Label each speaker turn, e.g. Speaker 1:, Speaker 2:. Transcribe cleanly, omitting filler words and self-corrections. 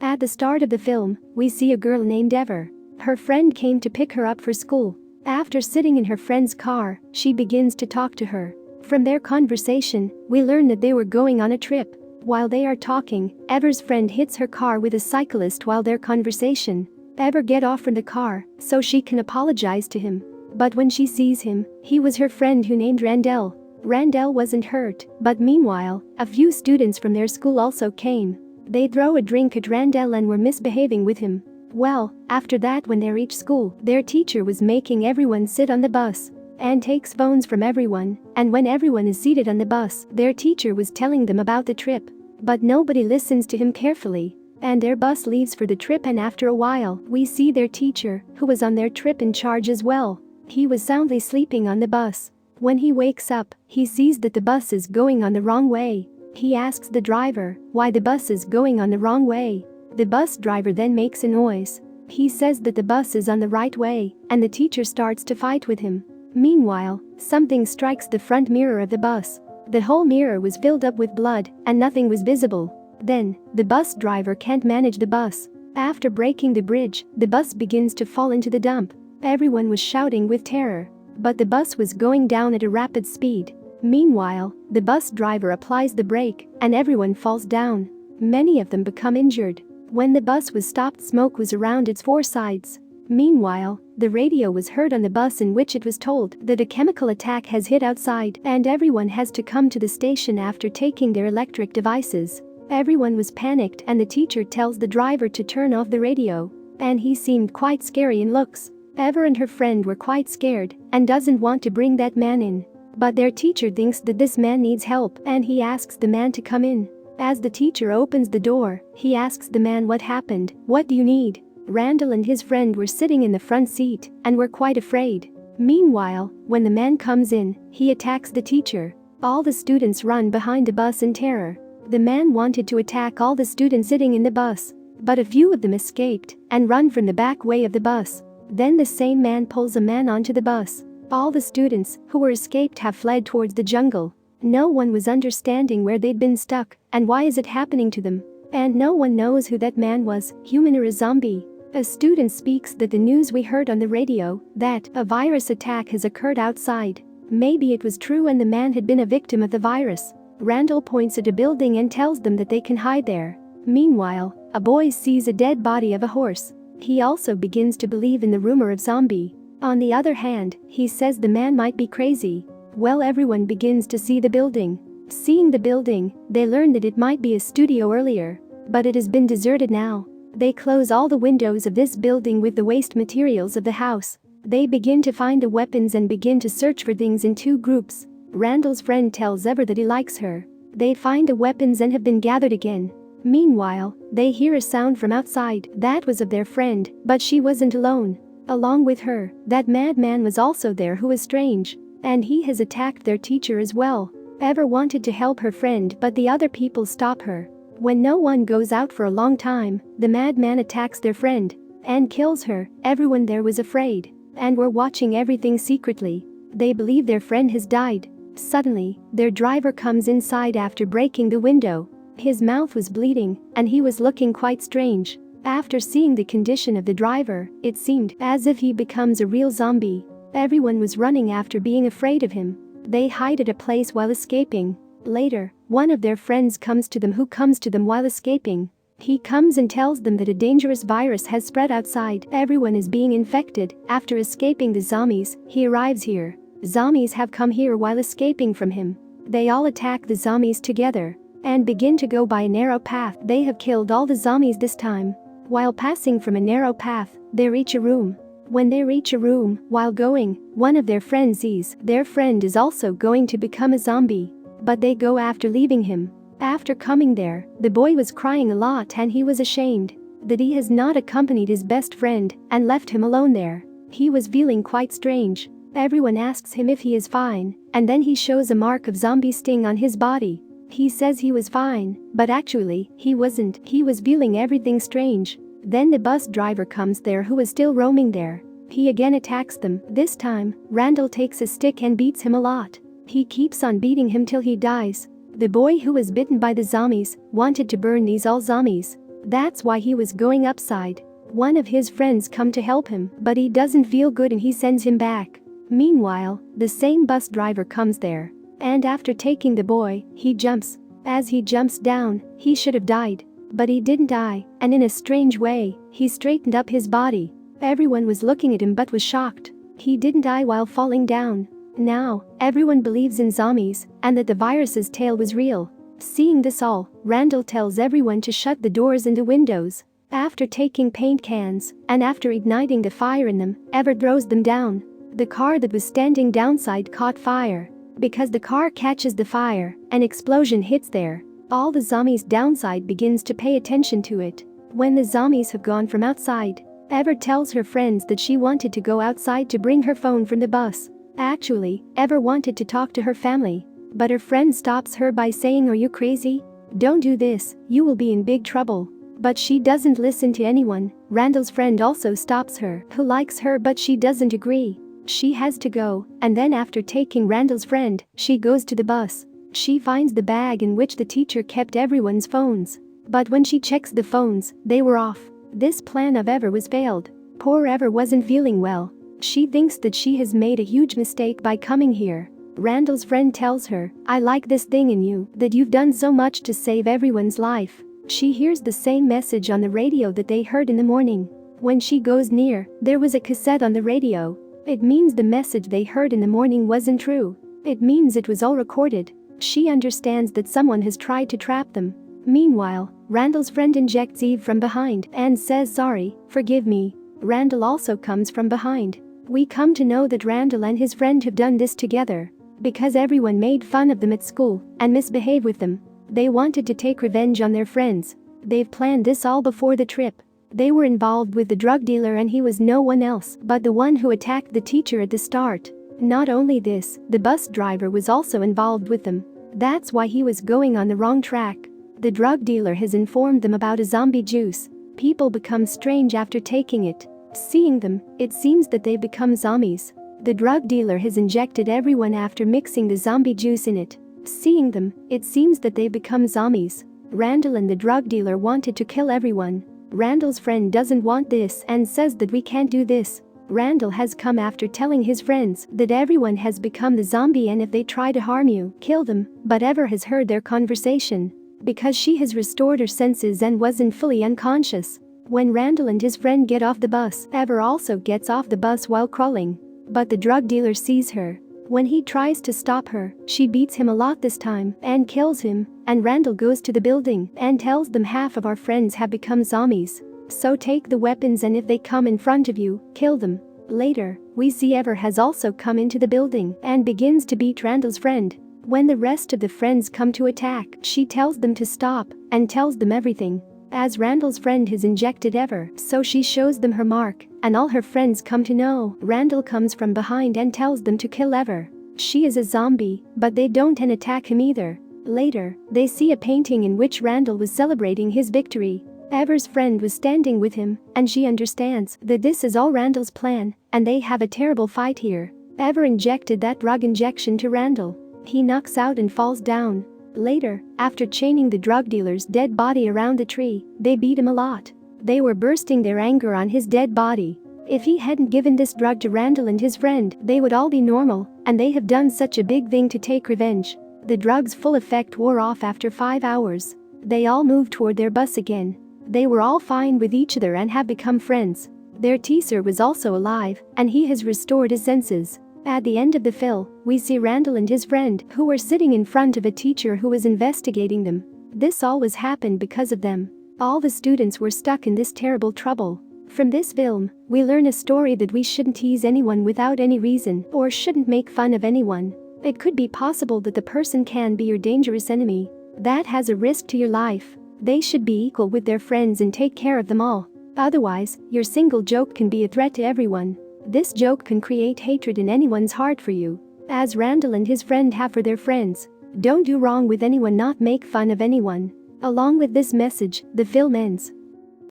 Speaker 1: At the start of the film, we see a girl named Ever. Her friend came to pick her up for school. After sitting in her friend's car, she begins to talk to her. From their conversation, we learn that they were going on a trip. While they are talking, Ever's friend hits her car with a cyclist while their conversation. Ever get off from the car so she can apologize to him. But when she sees him, he was her friend who named Randell. Randell wasn't hurt, but meanwhile, a few students from their school also came. They throw a drink at Randell and were misbehaving with him. Well, after that when they reach school, their teacher was making everyone sit on the bus and takes phones from everyone, and when everyone is seated on the bus, their teacher was telling them about the trip. But nobody listens to him carefully, and their bus leaves for the trip, and after a while, we see their teacher, who was on their trip, in charge as well. He was soundly sleeping on the bus. When he wakes up, he sees that the bus is going on the wrong way. He asks the driver why the bus is going on the wrong way. The bus driver then makes a noise. He says that the bus is on the right way, and the teacher starts to fight with him. Meanwhile, something strikes the front mirror of the bus. The whole mirror was filled up with blood, and nothing was visible. Then, the bus driver can't manage the bus. After breaking the bridge, the bus begins to fall into the dump. Everyone was shouting with terror. But the bus was going down at a rapid speed. Meanwhile, the bus driver applies the brake, and everyone falls down. Many of them become injured. When the bus was stopped, smoke was around its four sides. Meanwhile, the radio was heard on the bus in which it was told that a chemical attack has hit outside and everyone has to come to the station after taking their electric devices. Everyone was panicked, and the teacher tells the driver to turn off the radio. And he seemed quite scary in looks. Ever and her friend were quite scared and doesn't want to bring that man in. But their teacher thinks that this man needs help, and he asks the man to come in. As the teacher opens the door, he asks the man what happened. What do you need? Randall and his friend were sitting in the front seat and were quite afraid. Meanwhile, when the man comes in, he attacks the teacher. All the students run behind the bus in terror. The man wanted to attack all the students sitting in the bus, but a few of them escaped and run from the back way of the bus. Then the same man pulls a man onto the bus. All the students who were escaped have fled towards the jungle. No one was understanding where they'd been stuck and why is it happening to them. And no one knows who that man was, human or a zombie. A student speaks that the news we heard on the radio, that a virus attack has occurred outside. Maybe it was true and the man had been a victim of the virus. Randall points at a building and tells them that they can hide there. Meanwhile, a boy sees a dead body of a horse. He also begins to believe in the rumor of zombie. On the other hand, he says the man might be crazy. Well, everyone begins to see the building. Seeing the building, they learn that it might be a studio earlier, but it has been deserted now. They close all the windows of this building with the waste materials of the house. They begin to find the weapons and begin to search for things in two groups. Randall's friend tells Ever that he likes her. They find the weapons and have been gathered again. Meanwhile, they hear a sound from outside. That was of their friend, but she wasn't alone. Along with her, that madman was also there who is strange, and he has attacked their teacher as well. Ever wanted to help her friend, but the other people stop her. When no one goes out for a long time, the madman attacks their friend and kills her. Everyone there was afraid and were watching everything secretly. They believe their friend has died. Suddenly, their driver comes inside after breaking the window. His mouth was bleeding and he was looking quite strange. After seeing the condition of the driver, it seemed as if he becomes a real zombie. Everyone was running after being afraid of him. They hide at a place while escaping. Later, one of their friends comes to them while escaping. He comes and tells them that a dangerous virus has spread outside. Everyone is being infected. After escaping the zombies, he arrives here. Zombies have come here while escaping from him. They all attack the zombies together and begin to go by a narrow path. They have killed all the zombies this time. While passing from a narrow path, they reach a room. When they reach a room, while going, one of their friends sees their friend is also going to become a zombie. But they go after leaving him. After coming there, the boy was crying a lot and he was ashamed that he has not accompanied his best friend and left him alone there. He was feeling quite strange. Everyone asks him if he is fine, and then he shows a mark of zombie sting on his body. He says he was fine, but actually, he wasn't. He was feeling everything strange. Then the bus driver comes there who is still roaming there. He again attacks them. This time, Randall takes a stick and beats him a lot. He keeps on beating him till he dies. The boy who was bitten by the zombies wanted to burn these all zombies. That's why he was going upside. One of his friends come to help him, but he doesn't feel good and he sends him back. Meanwhile, the same bus driver comes there. And after taking the boy, he jumps. As he jumps down, he should have died. But he didn't die, and in a strange way, he straightened up his body. Everyone was looking at him but was shocked. He didn't die while falling down. Now, everyone believes in zombies and that the virus's tale was real. Seeing this all, Randall tells everyone to shut the doors and the windows. After taking paint cans and after igniting the fire in them, Ever throws them down. The car that was standing downside caught fire. Because the car catches the fire, an explosion hits there. All the zombies downside begins to pay attention to it. When the zombies have gone from outside, Ever tells her friends that she wanted to go outside to bring her phone from the bus. Actually, Ever wanted to talk to her family. But her friend stops her by saying, "Are you crazy? Don't do this, you will be in big trouble." But she doesn't listen to anyone. Randall's friend also stops her, who likes her but she doesn't agree. She has to go, and then after taking Randall's friend, she goes to the bus. She finds the bag in which the teacher kept everyone's phones. But when she checks the phones, they were off. This plan of Ever was failed. Poor Ever wasn't feeling well. She thinks that she has made a huge mistake by coming here. Randall's friend tells her, "I like this thing in you, that you've done so much to save everyone's life." She hears the same message on the radio that they heard in the morning. When she goes near, there was a cassette on the radio. It means the message they heard in the morning wasn't true. It means it was all recorded. She understands that someone has tried to trap them. Meanwhile, Randall's friend injects Eve from behind and says, "Sorry, forgive me." Randall also comes from behind. We come to know that Randall and his friend have done this together. Because everyone made fun of them at school and misbehaved with them. They wanted to take revenge on their friends. They've planned this all before the trip. They were involved with the drug dealer and he was no one else but the one who attacked the teacher at the start. Not only this, the bus driver was also involved with them. That's why he was going on the wrong track. The drug dealer has informed them about a zombie juice. People become strange after taking it. Seeing them, it seems that they become zombies. The drug dealer has injected everyone after mixing the zombie juice in it. Seeing them, it seems that they become zombies. Randall and the drug dealer wanted to kill everyone. Randall's friend doesn't want this and says that we can't do this. Randall has come after telling his friends that everyone has become the zombie and if they try to harm you, kill them, but Ever has heard their conversation. Because she has restored her senses and wasn't fully unconscious. When Randall and his friend get off the bus, Ever also gets off the bus while crawling. But the drug dealer sees her. When he tries to stop her, she beats him a lot this time and kills him, and Randall goes to the building and tells them half of our friends have become zombies. So take the weapons and if they come in front of you, kill them. Later, we see Ever has also come into the building and begins to beat Randall's friend. When the rest of the friends come to attack, she tells them to stop and tells them everything. As Randall's friend has injected Ever, so she shows them her mark, and all her friends come to know. Randall comes from behind and tells them to kill Ever. She is a zombie, but they don't and attack him either. Later, they see a painting in which Randall was celebrating his victory. Ever's friend was standing with him, and she understands that this is all Randall's plan, and they have a terrible fight here. Ever injected that drug injection to Randall. He knocks out and falls down. Later, after chaining the drug dealer's dead body around the tree, they beat him a lot. They were bursting their anger on his dead body. If he hadn't given this drug to Randall and his friend, they would all be normal, and they have done such a big thing to take revenge. The drug's full effect wore off after 5 hours. They all moved toward their bus again. They were all fine with each other and have become friends. Their teacher was also alive, and he has restored his senses. At the end of the film, we see Randall and his friend who were sitting in front of a teacher who was investigating them. This always happened because of them. All the students were stuck in this terrible trouble. From this film, we learn a story that we shouldn't tease anyone without any reason or shouldn't make fun of anyone. It could be possible that the person can be your dangerous enemy. That has a risk to your life. They should be equal with their friends and take care of them all. Otherwise, your single joke can be a threat to everyone. This joke can create hatred in anyone's heart for you, as Randall and his friend have for their friends. Don't do wrong with anyone, not make fun of anyone. Along with this message, the film ends.